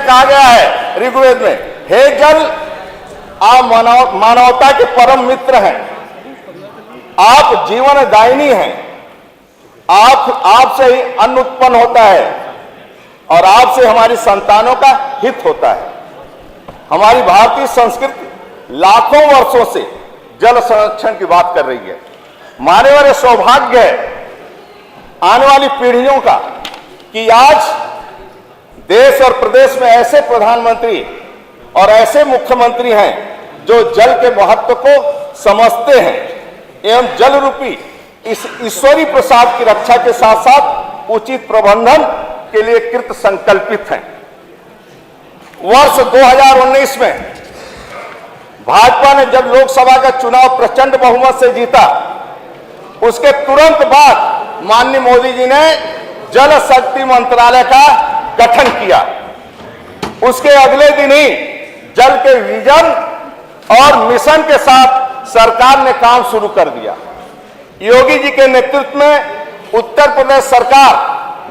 कहा गया है ऋग्वेद में, हे जल आप मानवता के परम मित्र हैं, आप जीवन दायिनी हैं, आपसे ही अन्न उत्पन्न होता है और आपसे हमारी संतानों का हित होता है। हमारी भारतीय संस्कृति लाखों वर्षों से जल संरक्षण की बात कर रही है। मानवीय सौभाग्य है आने वाली पीढ़ियों का कि आज देश और प्रदेश में ऐसे प्रधानमंत्री और ऐसे मुख्यमंत्री हैं जो जल के महत्व को समझते हैं एवं जल रूपी इस ईश्वरीय प्रसाद की रक्षा के साथ साथ उचित प्रबंधन के लिए कृत संकल्पित हैं। वर्ष 2019 में भाजपा ने जब लोकसभा का चुनाव प्रचंड बहुमत से जीता, उसके तुरंत बाद माननीय मोदी जी ने जल शक्ति मंत्रालय का गठन किया। उसके अगले दिन ही जल के विजन और मिशन के साथ सरकार ने काम शुरू कर दिया। योगी जी के नेतृत्व में उत्तर प्रदेश सरकार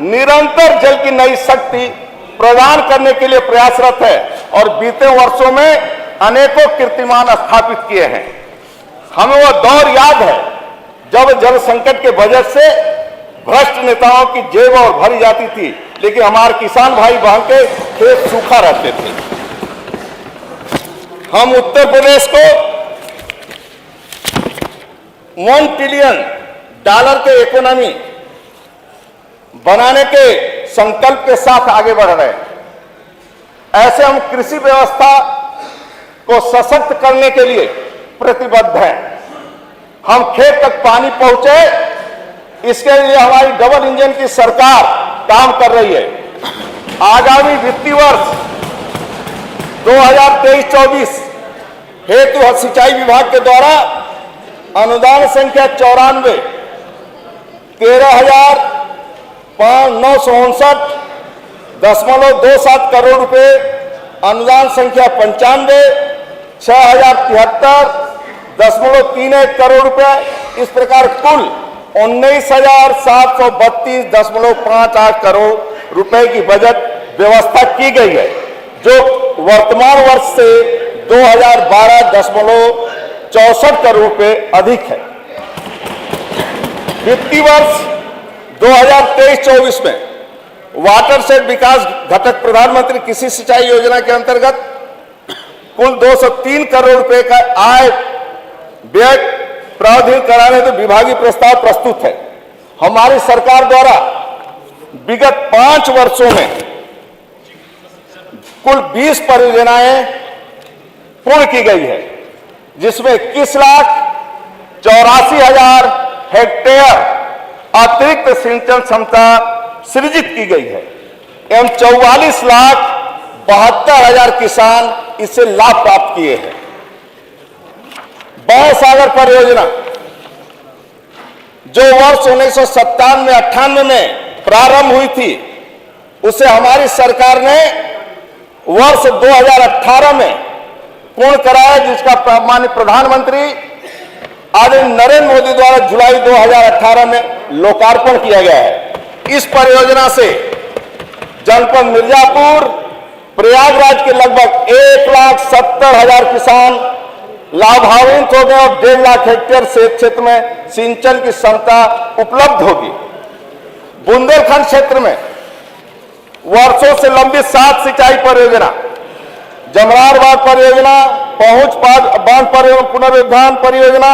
निरंतर जल की नई शक्ति प्रदान करने के लिए प्रयासरत है और बीते वर्षों में अनेकों कीर्तिमान स्थापित किए हैं। हमें वह दौर याद है जब जल संकट के वजह से भ्रष्ट नेताओं की जेब और भरी जाती थी, लेकिन हमारे किसान भाई बहन के खेत सूखा रहते थे। हम उत्तर प्रदेश को $1 ट्रिलियन के इकोनॉमी बनाने के संकल्प के साथ आगे बढ़ रहे हैं। ऐसे हम कृषि व्यवस्था को सशक्त करने के लिए प्रतिबद्ध हैं। हम खेत तक पानी पहुंचे, इसके लिए हमारी डबल इंजन की सरकार काम कर रही है। आगामी वित्तीय वर्ष 2023-24 हेतु सिंचाई विभाग के द्वारा अनुदान संख्या 94 13,959.27 करोड़ रुपए, अनुदान संख्या 95 6,073.31 करोड़ रुपए, इस प्रकार कुल 19,732.58 करोड़ रुपए की बजट व्यवस्था की गई है, जो वर्तमान वर्ष से 2012.64 करोड़ रुपए अधिक है। वित्तीय वर्ष 2023-24 में वाटरशेड विकास घटक प्रधानमंत्री कृषि सिंचाई योजना के अंतर्गत कुल 203 करोड़ रुपए का आय व्यय प्रावधान कराने तो विभागीय प्रस्ताव प्रस्तुत है। हमारी सरकार द्वारा विगत 5 वर्षों में कुल 20 परियोजनाएं पूर्ण की गई है, जिसमें 21,84,000 हेक्टेयर अतिरिक्त सिंचन क्षमता सृजित की गई है एवं 44,72,000 किसान इससे लाभ प्राप्त किए हैं। बाण सागर परियोजना जो वर्ष 1997-98 में प्रारंभ हुई थी, उसे हमारी सरकार ने वर्ष 2018 में पूर्ण कराया, जिसका माननीय प्रधानमंत्री आदरणीय नरेंद्र मोदी द्वारा जुलाई 2018 में लोकार्पण किया गया है। इस परियोजना से जनपद मिर्जापुर, प्रयागराज के लगभग 1,70,000 किसान लाभान्वित हो गए और 1.5 लाख हेक्टेयर क्षेत्र में सिंचन की क्षमता उपलब्ध होगी। बुंदेलखंड क्षेत्र में वर्षों से लंबित 7 सिंचाई परियोजना, जमरार बांध परियोजना, पहुंच बांध पुनर्विधान परियोजना,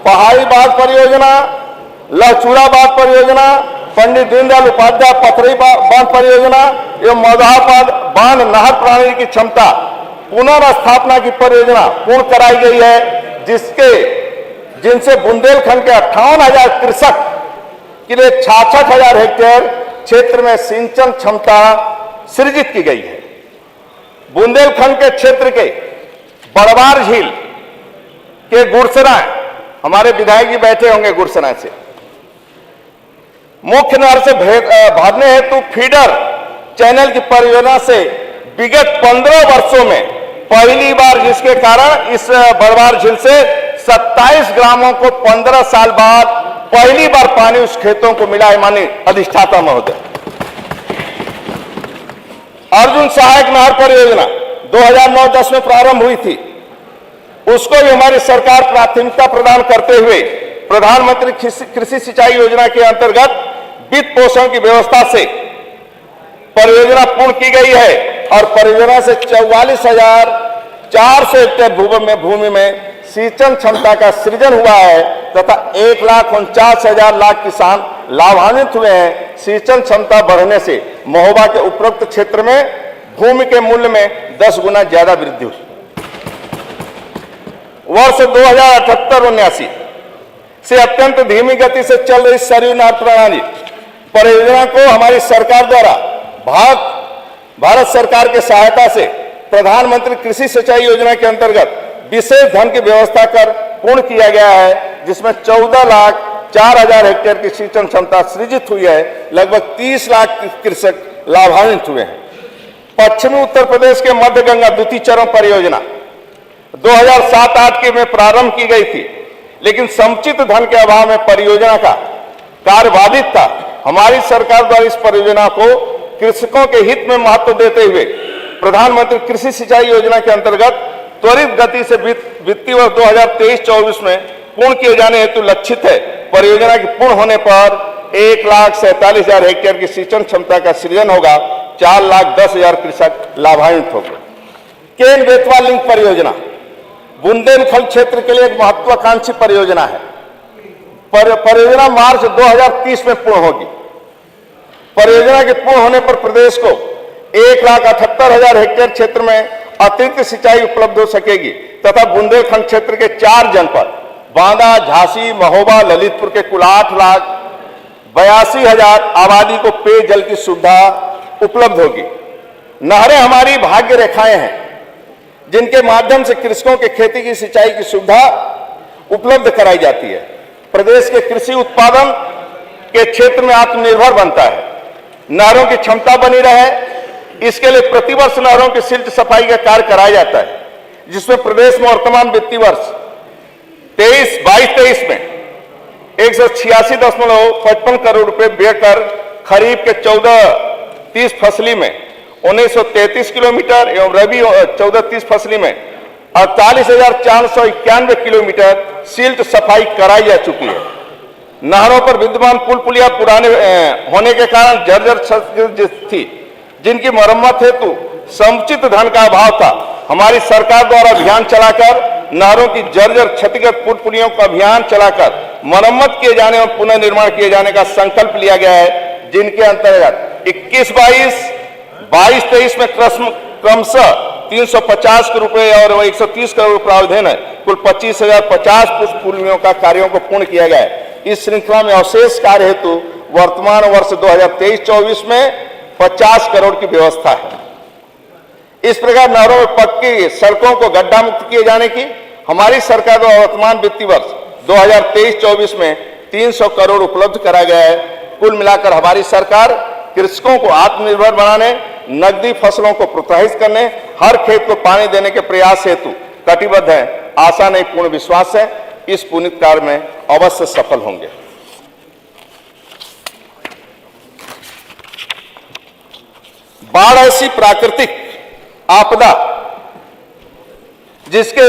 पहाड़ी बांध परियोजना, लहचूड़ा बांध परियोजना, पंडित दीनदयाल उपाध्याय पथरी बांध परियोजना एवं मौधा बांध नहर प्रणाली की क्षमता पुनर्स्थापना की परियोजना पूर्ण कराई गई है, जिनसे बुंदेलखंड के 58,000 कृषक के लिए 66,000 हेक्टेयर क्षेत्र में सिंचन क्षमता सृजित की गई है। बुंदेलखंड के क्षेत्र के बड़वार झील के गुरसरा, हमारे विधायक जी बैठे होंगे गुरसरा से, मुख्य नहर से भरने हेतु फीडर चैनल की परियोजना से विगत 15 वर्षों में पहली बार, जिसके कारण इस बड़वार झील से 27 ग्रामों को 15 साल बाद पहली बार पानी उस खेतों को मिला है। माननीय अधिष्ठाता महोदय, अर्जुन सहायक नहर परियोजना 2009-10 में प्रारंभ हुई थी, उसको भी हमारी सरकार प्राथमिकता प्रदान करते हुए प्रधानमंत्री कृषि सिंचाई योजना के अंतर्गत वित्त पोषण की व्यवस्था से परियोजना पूर्ण की गई है और परियोजना से 44,400 हेक्टेयर भूमि में सिंचन क्षमता का सृजन हुआ है तथा 1,49,000 लाख किसान लाभान्वित हुए हैं। सिंचन क्षमता बढ़ने से महोबा के उपरोक्त क्षेत्र में भूमि के मूल्य में 10 गुना ज्यादा वृद्धि हुई। वर्ष 2078-79 से अत्यंत धीमी गति से चल रही सरयू नहर प्रणाली परियोजना को हमारी सरकार द्वारा भारत सरकार की सहायता से प्रधानमंत्री कृषि सिंचाई योजना के अंतर्गत विशेष धन की व्यवस्था कर पूर्ण किया गया है, जिसमें 14,04,000 हेक्टेयर की सिंचन क्षमता सृजित हुई है। लगभग 30 लाख कृषक लाभान्वित हुए हैं। पश्चिमी उत्तर प्रदेश के मध्य गंगा द्वितीय चरण परियोजना 2007-8 में प्रारंभ की गई थी, लेकिन समुचित धन के अभाव में परियोजना का कार्य बाधित था। हमारी सरकार द्वारा इस परियोजना को कृषकों के हित में महत्व देते हुए प्रधानमंत्री कृषि सिंचाई योजना के अंतर्गत त्वरित गति से वित्तीय वर्ष 2023-24 में पूर्ण किए जाने हेतु लक्षित है। परियोजना के पूर्ण होने पर 1,47,000 हेक्टेयर की सिंचन क्षमता का सृजन होगा। 4,10,000 कृषक लाभान्वित होंगे। केन बेतवा लिंक परियोजना बुंदेलखंड क्षेत्र के लिए एक महत्वाकांक्षी परियोजना है। परियोजना मार्च 2030 में पूर्ण होगी। परियोजना के पूर्ण होने पर प्रदेश को 1,78,000 हेक्टेयर क्षेत्र में अतिरिक्त सिंचाई उपलब्ध हो सकेगी तथा बुंदेलखंड क्षेत्र के 4 जनपद बांदा, झांसी, महोबा, ललितपुर के कुल 8,82,000 आबादी को पेयजल की सुविधा उपलब्ध होगी। नहरें हमारी भाग्य रेखाएं हैं, जिनके माध्यम से कृषकों के खेती की सिंचाई की सुविधा उपलब्ध कराई जाती है। प्रदेश के कृषि उत्पादन के क्षेत्र में आत्मनिर्भर बनता है। नहरों की क्षमता बनी रहे, इसके लिए प्रतिवर्ष नहरों की सिल्ट सफाई का कार्य कराया जाता है, जिसमें प्रदेश में वर्तमान वित्तीय वर्ष 22-23 में 186.55 करोड़ रुपए व्यय कर खरीफ के 14-30 फसली में 1933 किलोमीटर एवं रबी 14-30 फसली में 48,491 किलोमीटर सिल्ट सफाई कराई जा चुकी है। नहरों पर विद्यमान पुल पुलिया पुराने होने के कारण जर्जर थी, जिनकी मरम्मत हेतु समुचित धन का अभाव था। हमारी सरकार द्वारा अभियान चलाकर नहरों की जर्जर क्षतिग्रस्त पुल पुलियों का अभियान चलाकर मरम्मत किए जाने और पुनर्निर्माण किए जाने का संकल्प लिया गया है, जिनके अंतर्गत 21-22, 22-23 में क्रमशः 350 करोड़ रुपए और 130 करोड़ प्रावधान है। कुल 25,050 पुलियों का कार्यों को पूर्ण किया गया है। इस श्रृंखला में अवशेष कार्य हेतु वर्तमान वर्ष 2023-24 में 50 करोड़ की व्यवस्था है। इस प्रकार नहरों में पक्की सड़कों को गड्ढा मुक्त किए जाने की हमारी सरकार द्वारा वर्तमान वित्तीय वर्ष 2023-24 में 300 करोड़ उपलब्ध कराया गया है। कुल मिलाकर हमारी सरकार कृषकों को आत्मनिर्भर बनाने, नकदी फसलों को प्रोत्साहित करने, हर खेत को पानी देने के प्रयास हेतु कटिबद्ध है। आशा नहीं, पूर्ण विश्वास है इस पुनीत कार्य में अवश्य सफल होंगे। बाढ़ ऐसी प्राकृतिक आपदा जिसके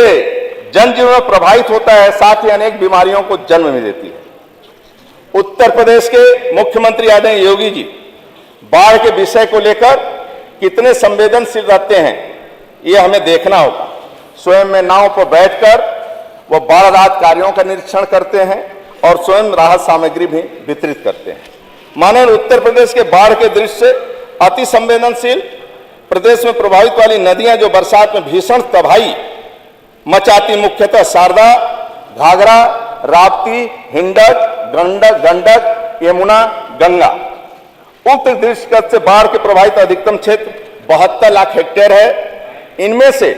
जनजीवन प्रभावित होता है, साथ ही अनेक बीमारियों को जन्म में देती है। उत्तर प्रदेश के मुख्यमंत्री आदरणीय योगी जी बाढ़ के विषय को लेकर कितने संवेदनशील रहते हैं, ये हमें देखना होगा। स्वयं में नाव पर बैठकर वो बाढ़ राहत कार्यों का निरीक्षण करते हैं और स्वयं राहत सामग्री भी वितरित करते हैं। माननीय उत्तर प्रदेश के बाढ़ के दृश्य से अति संवेदनशील प्रदेश में प्रभावित वाली नदियां जो बरसात में भीषण तबाही मचाती, मुख्यतः शारदा, घाघरा, राप्ती, हिंडक, गंडक, यमुना, गंगा। उक्त दृष्टि से बाढ़ के प्रभावित अधिकतम क्षेत्र 72 लाख हेक्टेयर है। इनमें से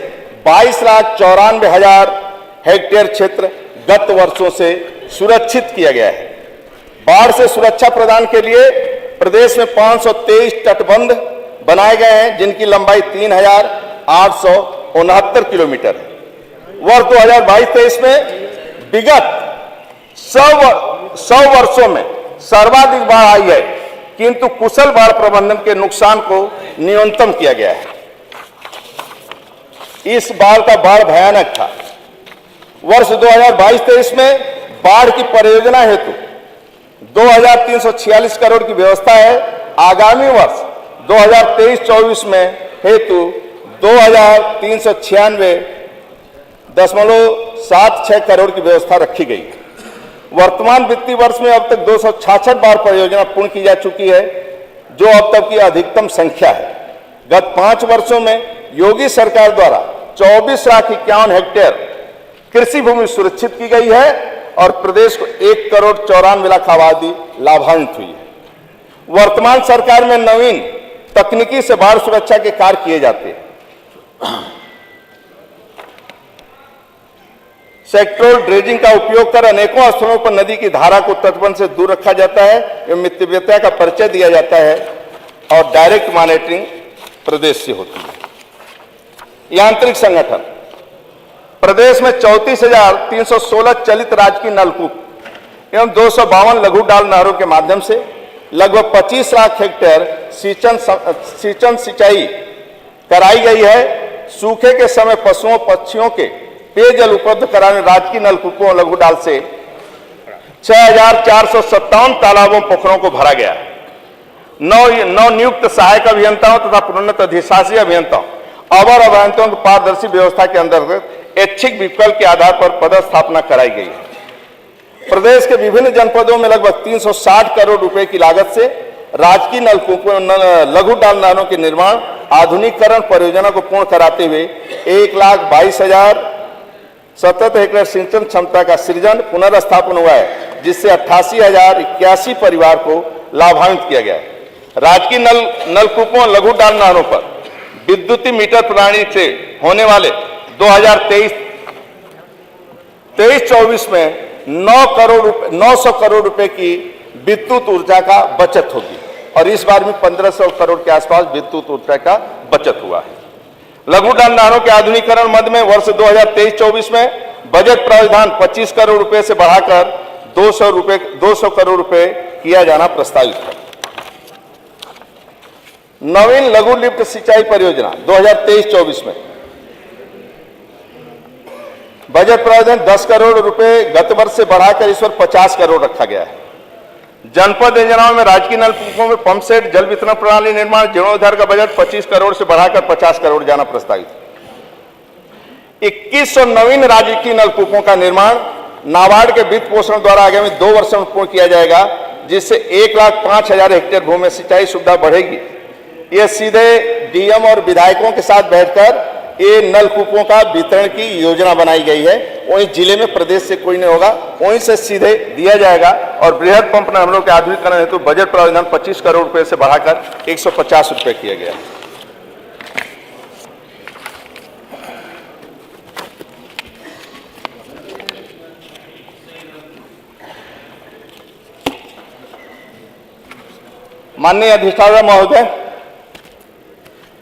22,94,000 हेक्टेयर क्षेत्र गत वर्षों से सुरक्षित किया गया है। बाढ़ से सुरक्षा प्रदान के लिए प्रदेश में 523 तटबंध बनाए गए हैं, जिनकी लंबाई 3,869 किलोमीटर है। वर्ष 2022-23 में विगत 100 वर्षों में सर्वाधिक बाढ़ आई है। किंतु कुशल बाढ़ प्रबंधन के नुकसान को न्यूनतम किया गया है। इस बार का बाढ़ भयानक था। वर्ष 2022-23 में बाढ़ की परियोजना हेतु 2346 करोड़ की व्यवस्था है। आगामी वर्ष 2023-24 में हेतु 2396.76 करोड़ की व्यवस्था रखी गई। वर्तमान वित्तीय वर्ष में अब तक 266 बार परियोजना पूर्ण की जा चुकी है, जो अब तक की अधिकतम संख्या है। गत 5 वर्षों में योगी सरकार द्वारा 24,51,000 हेक्टेयर कृषि भूमि सुरक्षित की गई है और प्रदेश को 1,94,00,000 आबादी लाभान्वित हुई है। वर्तमान सरकार में नवीन तकनीकी से बाढ़ सुरक्षा के कार्य किए जाते हैं। सेक्टोरल ड्रेजिंग का उपयोग कर अनेकों स्थलों पर नदी की धारा को तटबंध से दूर रखा जाता है एवं मितव्ययता का परिचय दिया जाता है और डायरेक्ट मॉनिटरिंग प्रदेश से होती है। यांत्रिक संगठन प्रदेश में 34,316 चलित राजकीय नलकूप एवं 252 लघु डाल नहरों के माध्यम से लगभग 25 लाख हेक्टेयर सिंचन सिंचाई कराई गई है। सूखे के समय पशुओं पक्षियों के पेयजल उपलब्ध कराने राजकीय नलकूपों और लघु डाल से 6,457 तालाबों पोखरों को भरा गया है। नौ नियुक्त सहायक अभियंताओं तथा प्रोन्नत अधिशासी अभियंताओं अवर अभियंताओं की पारदर्शी व्यवस्था के अंतर्गत ऐच्छिक विकल्प के आधार पर पदस्थापना कराई गई है। प्रदेश के विभिन्न जनपदों में लगभग 360 करोड़ रुपए की लागत से राजकीय नलकूपों लघु डाल नहरों के निर्माण आधुनिकीकरण परियोजना को पूर्ण कराते हुए 1,22,077 हेक्टेयर सिंचन क्षमता का सृजन पुनर्स्थापन हुआ है, जिससे 88,081 परिवार को लाभान्वित किया गया है। राजकीय नलकूपों लघु डाल नहरों पर विद्युतीय मीटर प्रणाली से होने वाले 2023-24 में 900 करोड़ रुपए की विद्युत ऊर्जा का बचत होगी और इस बार में 1,500 करोड़ के आसपास विद्युत ऊर्जा का बचत हुआ है। लघु डाल नहरों के आधुनिकीकरण मद में वर्ष 2023-24 में बजट प्रावधान 25 करोड़ रुपए से बढ़ाकर 200 करोड़ रुपए किया जाना प्रस्तावित है। नवीन लघु लिफ्ट सिंचाई परियोजना 2023-24 में बजट प्रावधान 10 करोड़ रुपए गत वर्ष से बढ़ाकर इस वर्ष 50 करोड़ रखा गया है। जनपद योजनाओं में राजकीय नलकूपों में पंप सेट जल वितरण प्रणाली निर्माण जीर्णोद्धार का बजट 25 करोड़ से बढ़ाकर 50 करोड़ जाना प्रस्तावित है। 2100 नवीन राजकीय नलकूपों का निर्माण नाबार्ड के वित्त पोषण द्वारा आगामी 2 वर्षों में पूर्ण किया जाएगा, जिससे 1,05,000 हेक्टेयर भूमि में सिंचाई सुविधा बढ़ेगी। ये सीधे डीएम और विधायकों के साथ बैठकर ये नलकूपों का वितरण की योजना बनाई गई है। वहीं जिले में प्रदेश से कोई नहीं होगा, वहीं से सीधे दिया जाएगा और बृहद पंप नहरों के आधुनिकीकरण हेतु बजट प्रावधान 25 करोड़ रुपए से बढ़ाकर 150 रुपए किया गया। माननीय अधिष्ठाता महोदय,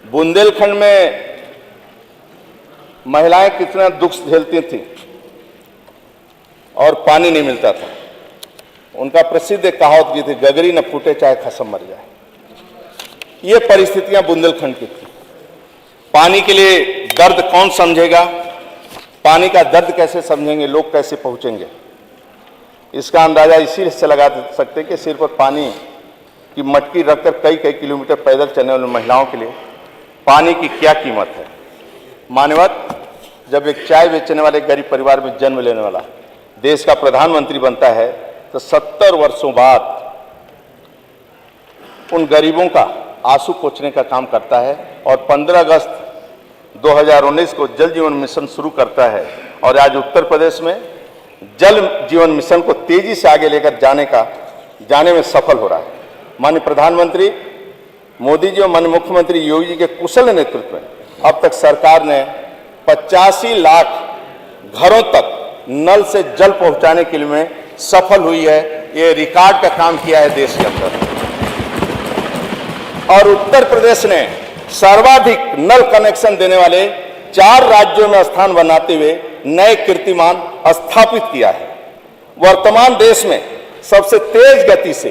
बुंदेलखंड में महिलाएं कितना दुख झेलती थी और पानी नहीं मिलता था। उनका प्रसिद्ध कहावत भी थी, गगरी न फूटे चाहे खसम मर जाए। ये परिस्थितियां बुंदेलखंड की थी। पानी के लिए दर्द कौन समझेगा, पानी का दर्द कैसे समझेंगे लोग, कैसे पहुंचेंगे? इसका अंदाजा इसी से लगा सकते कि सिर पर पानी की मटकी रखकर कई किलोमीटर पैदल चलने वाली महिलाओं के लिए पानी की क्या कीमत है। मानवत, जब एक चाय बेचने वाले गरीब परिवार में जन्म लेने वाला देश का प्रधानमंत्री बनता है तो 70 वर्षों बाद उन गरीबों का आंसू पोंछने का काम करता है और 15 अगस्त 2019 को जल जीवन मिशन शुरू करता है और आज उत्तर प्रदेश में जल जीवन मिशन को तेजी से आगे लेकर जाने में सफल हो रहा है। माननीय प्रधानमंत्री मोदी जी और माननीय मुख्यमंत्री योगी जी के कुशल नेतृत्व में अब तक सरकार ने 85 लाख घरों तक नल से जल पहुंचाने के लिए में सफल हुई है। ये रिकॉर्ड का काम किया है देश के अंदर। और उत्तर प्रदेश ने सर्वाधिक नल कनेक्शन देने वाले 4 राज्यों में स्थान बनाते हुए नए कीर्तिमान स्थापित किया है। वर्तमान देश में सबसे तेज गति से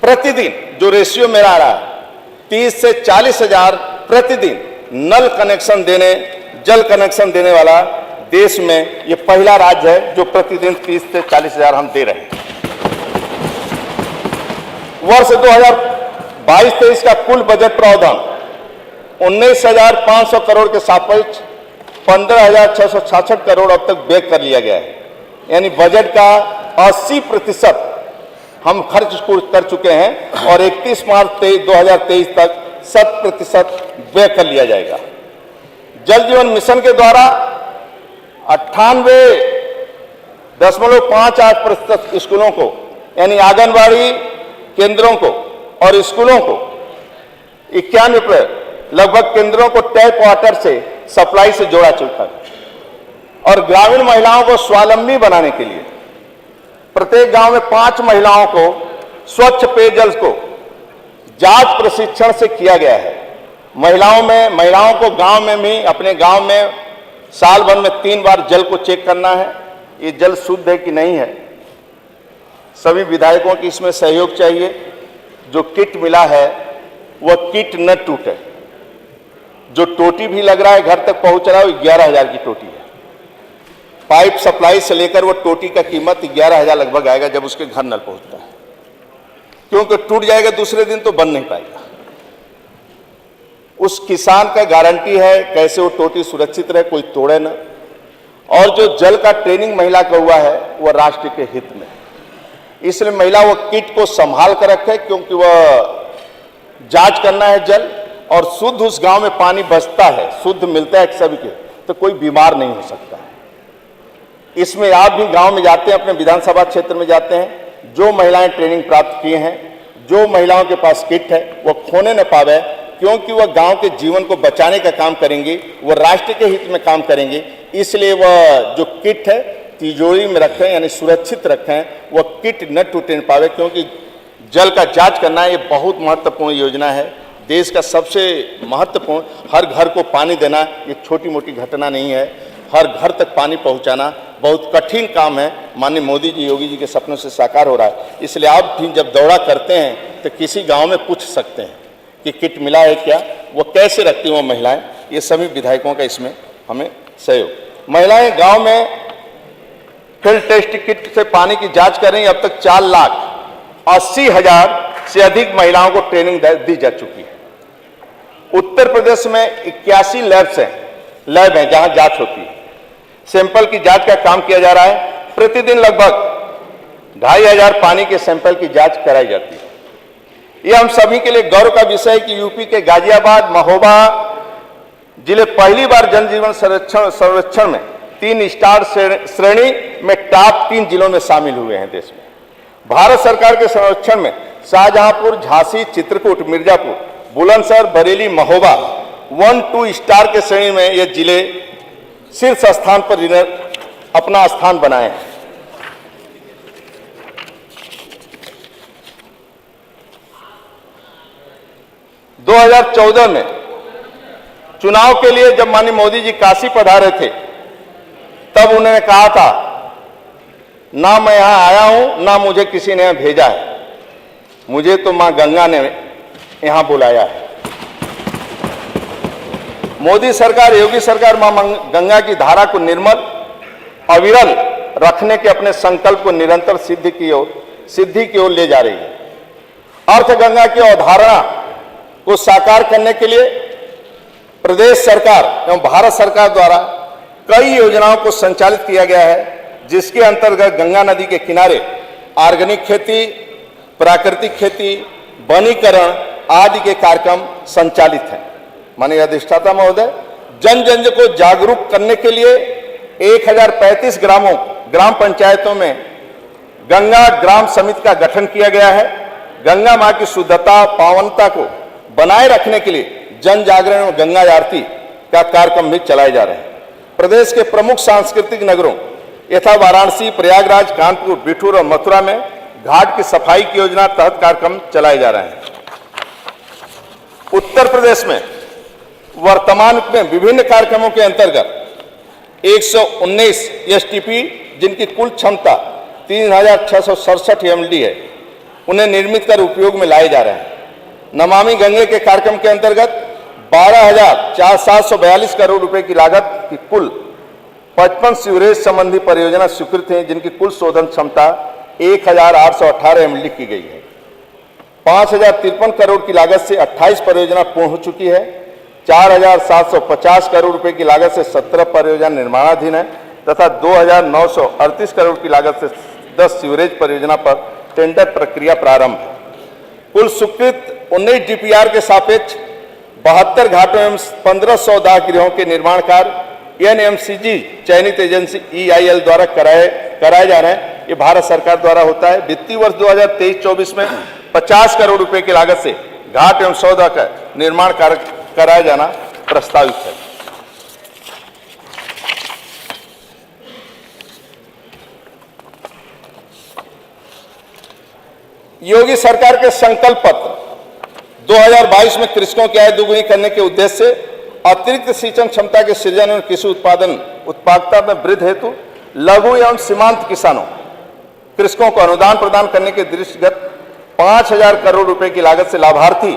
प्रतिदिन जो रेशियो मेरा आ रहा है 30 से 40 हजार प्रतिदिन नल कनेक्शन देने, जल कनेक्शन देने वाला देश में ये पहला राज्य है जो प्रतिदिन 30 से 40 हजार हम दे रहे हैं। वर्ष 2022-23 का कुल बजट प्रावधान 19,500 करोड़ के सापेक्ष 15,666 करोड़ अब तक व्यय कर लिया गया है। यानी बजट का 80% हम खर्च कर चुके हैं और 31 मार्च 2023 तक 100% व्यय कर लिया जाएगा। जल जीवन मिशन के द्वारा 98.58% स्कूलों को यानी आंगनबाड़ी केंद्रों को और स्कूलों को 91 लगभग केंद्रों को टैप वाटर से सप्लाई से जोड़ा चुका है। और ग्रामीण महिलाओं को स्वावलंबी बनाने के लिए प्रत्येक गांव में 5 महिलाओं को स्वच्छ पेयजल को जांच प्रशिक्षण से किया गया है। महिलाओं को गांव में भी अपने गांव में साल भर में 3 बार जल को चेक करना है, ये जल शुद्ध है कि नहीं है। सभी विधायकों की इसमें सहयोग चाहिए। जो किट मिला है वह किट न टूटे। जो टोटी भी लग रहा है घर तक पहुंच रहा है वो 11,000 की टोटी है। पाइप सप्लाई से लेकर वो टोटी का कीमत 11,000 लगभग आएगा जब उसके घर नल पहुंचता है, क्योंकि टूट जाएगा दूसरे दिन तो बन नहीं पाएगा। उस किसान का गारंटी है कैसे वो टोटी सुरक्षित रहे, कोई तोड़े ना। और जो जल का ट्रेनिंग महिला का हुआ है वह राष्ट्र के हित में, इसलिए महिला वो किट को संभाल कर रखे, क्योंकि वह जांच करना है जल और शुद्ध उस गांव में पानी बचता है, शुद्ध मिलता है सभी के, तो कोई बीमार नहीं हो सकता है। इसमें आप भी गांव में जाते हैं, अपने विधानसभा क्षेत्र में जाते हैं, जो महिलाएं ट्रेनिंग प्राप्त किए हैं, जो महिलाओं के पास किट है वो खोने न पावे, क्योंकि वह गांव के जीवन को बचाने का काम करेंगे, वह राष्ट्र के हित में काम करेंगे। इसलिए वह जो किट है तिजोरी में रखें यानी सुरक्षित रखें, वह किट न टूटने पावे, क्योंकि जल का जांच करना ये बहुत महत्वपूर्ण योजना है। देश का सबसे महत्वपूर्ण, हर घर को पानी देना ये छोटी मोटी घटना नहीं है। हर घर तक पानी पहुंचाना बहुत कठिन काम है। माननीय मोदी जी, योगी जी के सपनों से साकार हो रहा है। इसलिए आप भी जब दौरा करते हैं तो किसी गांव में पूछ सकते हैं कि किट मिला है क्या, वो कैसे रखती हैं वो महिलाएं। ये सभी विधायकों का इसमें हमें सहयोग। महिलाएं गांव में फील्ड टेस्ट किट से पानी की जांच कर रही हैं। अब तक 4,80,000 से अधिक महिलाओं को ट्रेनिंग दी जा चुकी है। उत्तर प्रदेश में 81 लैब हैं जहां जांच होती है। सैंपल की जांच का काम किया जा रहा है। प्रतिदिन लगभग 2,500 पानी के सैंपल की जांच कराई जाती है। यह हम सभी के लिए गौरव का विषय है कि यूपी के गाजियाबाद, महोबा जिले पहली बार जल जीवन सर्वेक्षण में 3 स्टार श्रेणी में टॉप 3 जिलों में शामिल हुए हैं देश में। भारत सरकार के सर्वेक्षण में शाहजहांपुर, झांसी, चित्रकूट, मिर्जापुर, बुलंदशहर, बरेली, महोबा 1-2 स्टार के श्रेणी में ये जिले शीर्ष स्थान पर अपना स्थान बनाए हैं। दो 2014 में चुनाव के लिए जब माननीय मोदी जी काशी पधारे थे, तब उन्होंने कहा था, ना मैं यहां आया हूं ना मुझे किसी ने भेजा है, मुझे तो मां गंगा ने यहां बुलाया है। मोदी सरकार, योगी सरकार मां गंगा की धारा को निर्मल अविरल रखने के अपने संकल्प को निरंतर सिद्धि की ओर ले जा रही है। अर्थ गंगा की अवधारणा को साकार करने के लिए प्रदेश सरकार एवं भारत सरकार द्वारा कई योजनाओं को संचालित किया गया है, जिसके अंतर्गत गंगा नदी के किनारे ऑर्गेनिक खेती, प्राकृतिक खेती, वनीकरण आदि के कार्यक्रम संचालित हैं। माननीय अधिष्ठाता महोदय, जन जन को जागरूक करने के लिए 1035 ग्राम पंचायतों में गंगा ग्राम समिति का गठन किया गया है। गंगा मां की शुद्धता, पावनता को बनाए रखने के लिए जन जागरण और गंगा आरती का कार्यक्रम भी चलाए जा रहे हैं। प्रदेश के प्रमुख सांस्कृतिक नगरों यथा वाराणसी, प्रयागराज, कानपुर, बिठूर और मथुरा में घाट की सफाई की योजना तहत कार्यक्रम चलाए जा रहे हैं। उत्तर प्रदेश में वर्तमान में विभिन्न कार्यक्रमों के अंतर्गत 119 एसटीपी जिनकी कुल क्षमता 3,667 एमएलडी है, उन्हें निर्मित कर उपयोग में लाए जा रहे हैं। नमामि गंगे के कार्यक्रम के अंतर्गत 12,742 करोड़ रुपए की लागत की कुल 55 सीवरेज संबंधी परियोजना स्वीकृत हैं, जिनकी कुल शोधन क्षमता 1,818 MLD की गई है। 5,053 करोड़ की लागत से 28 परियोजना पूर्ण हो चुकी है। 4,750 करोड़ रुपए की लागत से 17 परियोजना निर्माणाधीन है तथा 2,938 करोड़ की लागत से 10 सीवरेज परियोजना पर टेंडर प्रक्रिया प्रारंभ है। कुल स्वीकृत 19 DPR के सापेक्ष 72 घाटों एवं 1500 दाह गृहों के निर्माण कार्य NMCG चयनित एजेंसी EIL द्वारा कराए जा रहे हैं। ये भारत सरकार द्वारा होता है। वित्तीय वर्ष 2023-24 में 50 करोड़ रुपए की लागत से घाट एवं सौदा का निर्माण कार्य कराया जाना प्रस्तावित है। योगी सरकार के संकल्प पत्र 2022 में कृषकों की आय दोगुनी करने के उद्देश्य से अतिरिक्त सिंचन क्षमता के सृजन और कृषि उत्पादकता में वृद्धि हेतु लघु एवं सीमांत कृषकों को अनुदान प्रदान करने के दृष्टिगत 5,000 करोड़ रुपए की लागत से लाभार्थी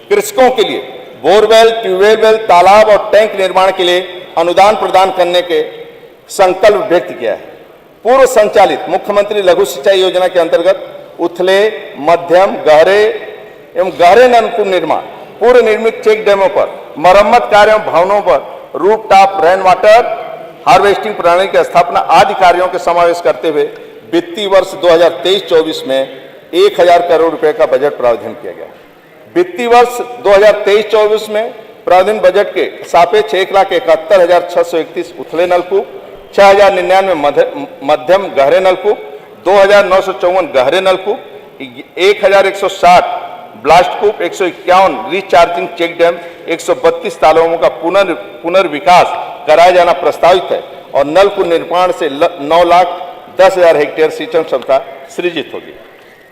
कृषकों के लिए बोरवेल, ट्यूबवेल, तालाब और टैंक निर्माण के लिए अनुदान प्रदान करने के संकल्प व्यक्त किया है। पूर्व संचालित मुख्यमंत्री लघु सिंचाई योजना के अंतर्गत उथले, मध्यम, गहरे एवं गहरे नलकूप निर्माण, पूर्व निर्मित चेक डैमों पर मरम्मत कार्यों, भवनों पर रूफटॉप रेन वाटर हार्वेस्टिंग प्रणाली की स्थापना आदि कार्यों के समावेश करते हुए वित्तीय वर्ष 2023-24 में 1,000 करोड़ रुपए का बजट प्रावधान किया गया। वित्तीय वर्ष 2023-24 में प्रावधान बजट के सापेक्ष 1,71,631 उथले नलकूप, 6,099 मध्यम गहरे नलकूप, 2,954 गहरे नलकूप, 1,160 ब्लास्ट कूप, 151 रिचार्जिंग चेक डैम, 132 तालाबों का पुनर्विकास कराया जाना प्रस्तावित है और नलकूप निर्माण से 9,10,000 हेक्टेयर सिंचन क्षमता सृजित होगी।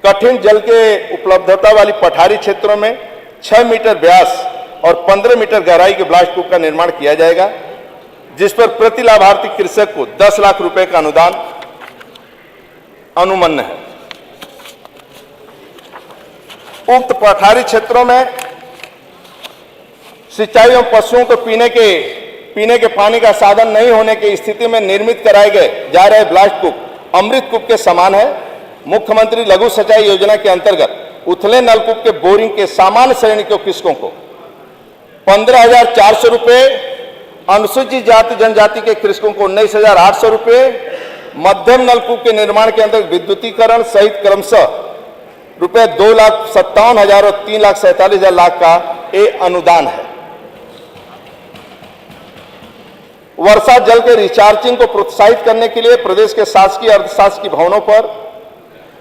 कठिन जल के उपलब्धता वाली पठारी क्षेत्रों में 6 मीटर व्यास और 15 मीटर गहराई के ब्लास्ट कूप का निर्माण किया जाएगा, जिस पर प्रति लाभार्थी कृषक को 10 लाख रुपए का अनुदान अनुमन्य है। उक्त पठारी क्षेत्रों में सिंचाई एवं पशुओं को पीने के पानी का साधन नहीं होने की स्थिति में निर्मित कराए गए जा रहे ब्लास्ट कूप अमृत कूप के समान है। मुख्यमंत्री लघु सिंचाई योजना के अंतर्गत उथले नलकूप के बोरिंग के सामान्य श्रेणी के कृषकों को 15,400 रुपए, अनुसूचित जाति जनजाति के कृषकों को 19,800 रुपए, मध्यम नलकूप के निर्माण के अंतर्गत विद्युतीकरण सहित क्रमशः रुपए 2,57,000 और 3,47,000 लाख का ये अनुदान है। वर्षा जल के रिचार्जिंग को प्रोत्साहित करने के लिए प्रदेश के शासकीय अर्धशासकीय भवनों पर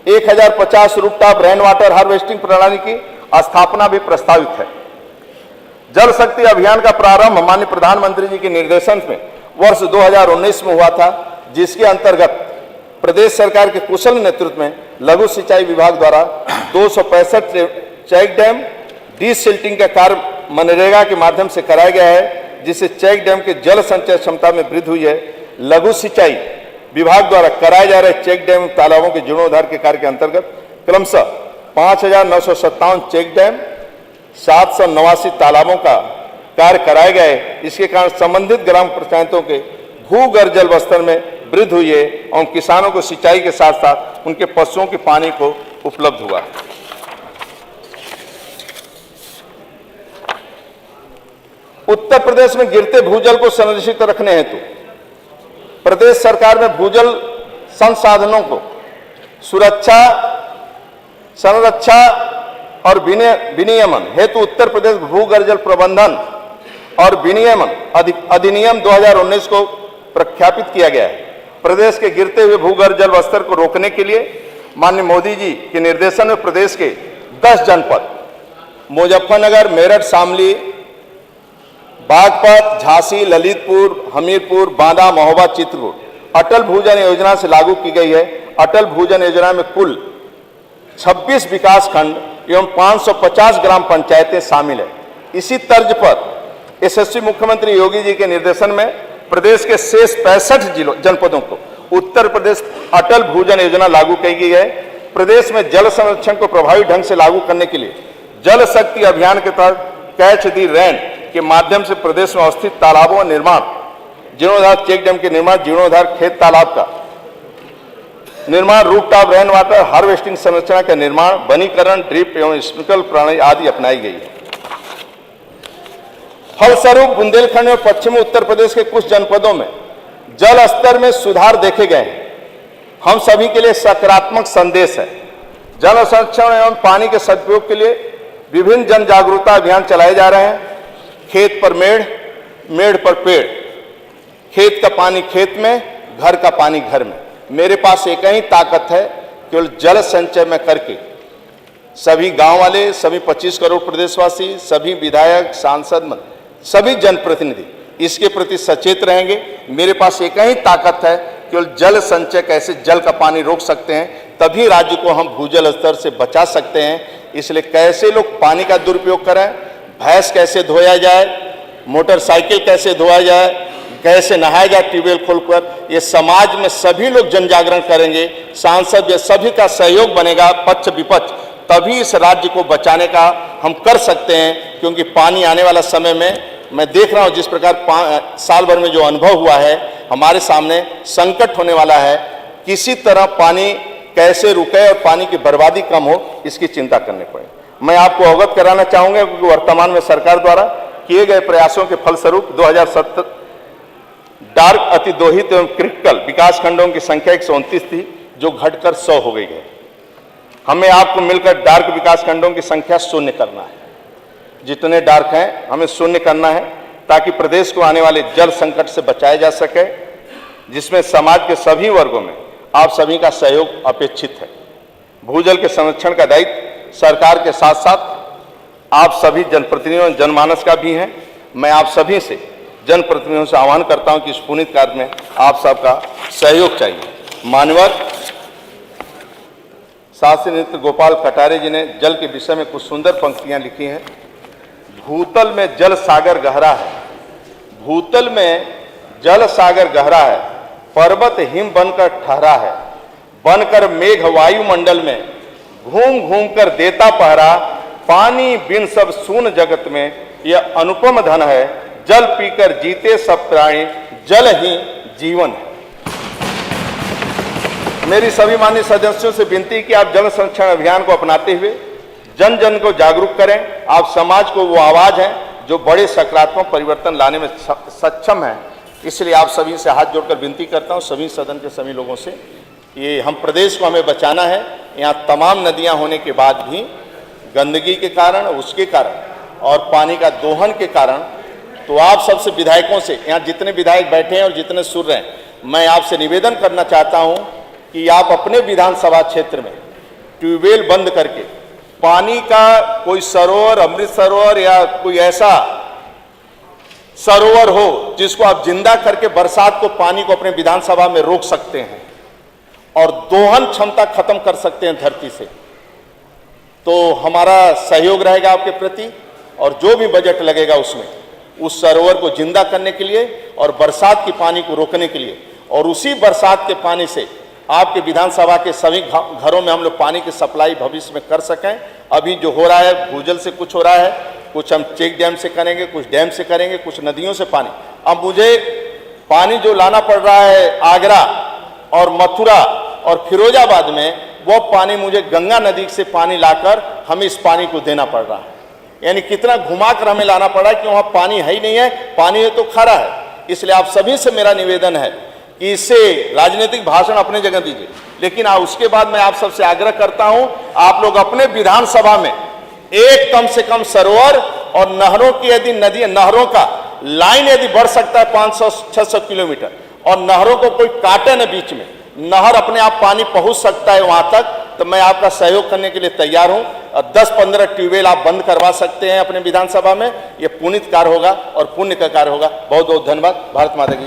1,050 रूफटॉप रेन वाटर हार्वेस्टिंग प्रणाली की स्थापना भी प्रस्तावित है। जल शक्ति अभियान का प्रारंभ माननीय प्रधानमंत्री जी के निर्देशन में वर्ष 2019 में हुआ था, जिसके अंतर्गत प्रदेश सरकार के कुशल नेतृत्व में लघु सिंचाई विभाग द्वारा 265 चेक डैम डीसिल्टिंग का कार्य मनरेगा के माध्यम से कराया गया है, जिससे चेक डैम के जल संचय क्षमता में वृद्धि हुई है। लघु सिंचाई विभाग द्वारा कराए जा रहे चेक डैम तालाबों के जीर्णोद्धार के कार्य के अंतर्गत क्रमशः 5,957 चेक डैम, 789 तालाबों का कार्य कराए गए। इसके कारण संबंधित ग्राम पंचायतों के भूगर्भ जल स्तर में वृद्धि हुई है और किसानों को सिंचाई के साथ साथ उनके पशुओं के पानी को उपलब्ध हुआ। उत्तर प्रदेश में गिरते भूजल को संरक्षित रखने हेतु प्रदेश सरकार में भूजल संसाधनों को सुरक्षा, संरक्षा और विनियमन हेतु उत्तर प्रदेश भूगर्भ जल प्रबंधन और विनियमन अधिनियम 2019 को प्रख्यापित किया गया है। प्रदेश के गिरते हुए भूगर्भ जल स्तर को रोकने के लिए माननीय मोदी जी के निर्देशन में प्रदेश के 10 जनपद मुजफ्फरनगर, मेरठ, शामली, बागपत, झांसी, ललितपुर, हमीरपुर, बांदा, महोबा, चित्रकूट अटल भूजल योजना से लागू की गई है। अटल भूजल योजना में कुल 26 विकास खंड एवं 550 ग्राम पंचायतें शामिल है। इसी तर्ज पर यशस्वी मुख्यमंत्री योगी जी के निर्देशन में प्रदेश के शेष 65 जनपदों को उत्तर प्रदेश अटल भूजल योजना लागू की गई है। प्रदेश में जल संरक्षण को प्रभावी ढंग से लागू करने के लिए जल शक्ति अभियान के तहत कैच दी रेन के माध्यम से प्रदेश में अवस्थित तालाबों का निर्माण, जीर्णोद्धार चेक डैम के निर्माण, जीर्णोद्धार खेत तालाब का निर्माण, रूफटॉप रेन वाटर हार्वेस्टिंग संरचना का निर्माण, वनीकरण, ड्रिप एवं स्प्रिंकल प्रणाली आदि अपनाई गई है। फलस्वरूप बुंदेलखंड में पश्चिमी उत्तर प्रदेश के कुछ जनपदों में जल स्तर में सुधार देखे गए हैं। हम सभी के लिए सकारात्मक संदेश है। जल संरक्षण एवं पानी के सदुपयोग के लिए विभिन्न जन जागरूकता अभियान चलाए जा रहे हैं। खेत पर मेड़, मेड़ पर पेड़, खेत का पानी खेत में, घर का पानी घर में। मेरे पास एक ही ताकत है, केवल जल संचय में करके सभी गांव वाले, सभी 25 करोड़ प्रदेशवासी, सभी विधायक, सांसद, सभी जनप्रतिनिधि इसके प्रति सचेत रहेंगे। मेरे पास एक ही ताकत है, केवल जल संचय, कैसे जल का पानी रोक सकते हैं, तभी राज्य को हम भूजल स्तर से बचा सकते हैं। इसलिए कैसे लोग पानी का दुरुपयोग करें, भैंस कैसे धोया जाए, मोटरसाइकिल कैसे धोया जाए, कैसे नहाया जाए ट्यूबवेल खोलकर, ये समाज में सभी लोग जन जागरण करेंगे, सांसद या सभी का सहयोग बनेगा, पक्ष विपक्ष, तभी इस राज्य को बचाने का हम कर सकते हैं। क्योंकि पानी आने वाला समय में मैं देख रहा हूं जिस प्रकार साल भर में जो अनुभव हुआ है, हमारे सामने संकट होने वाला है। किसी तरह पानी कैसे रुके और पानी की बर्बादी कम हो, इसकी चिंता करनी पड़े। मैं आपको अवगत कराना चाहूंगा क्योंकि वर्तमान में सरकार द्वारा किए गए प्रयासों के फलस्वरूप 2070 डार्क अतिदोहित एवं क्रिटिकल विकास खंडों की संख्या 129 थी, जो घटकर 100 हो गई है। हमें आपको मिलकर डार्क विकास खंडों की संख्या शून्य करना है। जितने डार्क हैं हमें शून्य करना है, ताकि प्रदेश को आने वाले जल संकट से बचाया जा सके, जिसमें समाज के सभी वर्गों में आप सभी का सहयोग अपेक्षित है। भूजल के संरक्षण का दायित्व सरकार के साथ साथ आप सभी जनप्रतिनिधियों, जनमानस का भी है। मैं आप सभी से, जनप्रतिनिधियों से आह्वान करता हूं कि इस पुनीत कार्य में आप सबका सहयोग चाहिए। मान्यवर शास्त्री नृत्य गोपाल कटारे जी ने जल के विषय में कुछ सुंदर पंक्तियां लिखी हैं। भूतल में जल सागर गहरा है, भूतल में जल सागर गहरा है, पर्वत हिम बनकर ठहरा है, बनकर मेघ वायुमंडल में घूम घूम कर देता पहरा, पानी बिन सब शून्य जगत में यह अनुपम धन है, जल पीकर जीते सब प्राणी, जल ही जीवन है। मेरी सभी माननीय सदस्यों से विनती कि आप जल संरक्षण अभियान को अपनाते हुए जन जन को जागरूक करें। आप समाज को वो आवाज है जो बड़े सकारात्मक परिवर्तन लाने में सक्षम है। इसलिए आप सभी से हाथ जोड़कर विनती करता हूं, सभी सदन के सभी लोगों से, ये हम प्रदेश को हमें बचाना है। यहाँ तमाम नदियां होने के बाद भी गंदगी के कारण, उसके कारण और पानी का दोहन के कारण, तो आप सबसे विधायकों से, यहाँ जितने विधायक बैठे हैं और जितने सुन रहे हैं, मैं आपसे निवेदन करना चाहता हूं कि आप अपने विधानसभा क्षेत्र में ट्यूबवेल बंद करके पानी का कोई सरोवर, अमृत सरोवर या कोई ऐसा सरोवर हो जिसको आप जिंदा करके बरसात को, पानी को अपने विधानसभा में रोक सकते हैं और दोहन क्षमता खत्म कर सकते हैं धरती से, तो हमारा सहयोग रहेगा आपके प्रति। और जो भी बजट लगेगा उसमें उस सरोवर को जिंदा करने के लिए और बरसात के पानी को रोकने के लिए, और उसी बरसात के पानी से आपके विधानसभा के सभी घरों में हम लोग पानी की सप्लाई भविष्य में कर सकें। अभी जो हो रहा है भूजल से कुछ हो रहा है, कुछ हम चेक डैम से करेंगे, कुछ डैम से करेंगे, कुछ नदियों से पानी। अब मुझे पानी जो लाना पड़ रहा है आगरा और मथुरा और फिरोजाबाद में, वो पानी मुझे गंगा नदी से पानी लाकर हमें इस पानी को देना पड़ रहा है। यानी कितना घुमाकर हमें लाना पड़ रहा है कि वहाँ पानी है ही नहीं है, पानी है तो खारा है। इसलिए आप सभी से मेरा निवेदन है कि इससे राजनीतिक भाषण अपने जगह दीजिए, लेकिन उसके बाद मैं आप सबसे आग्रह करता हूं, आप लोग अपने विधानसभा में एक कम से कम सरोवर और नहरों की, यदि नदी नहरों का लाइन यदि बढ़ सकता है 500-600 किलोमीटर, और नहरों को कोई काटे न बीच में, नहर अपने आप पानी पहुंच सकता है वहां तक, तो मैं आपका सहयोग करने के लिए तैयार हूं। और 10-15 ट्यूबवेल आप बंद करवा सकते हैं अपने विधानसभा में, यह पुनीत कार्य होगा और पुण्य का कार्य होगा। बहुत बहुत धन्यवाद। भारत माता की जय।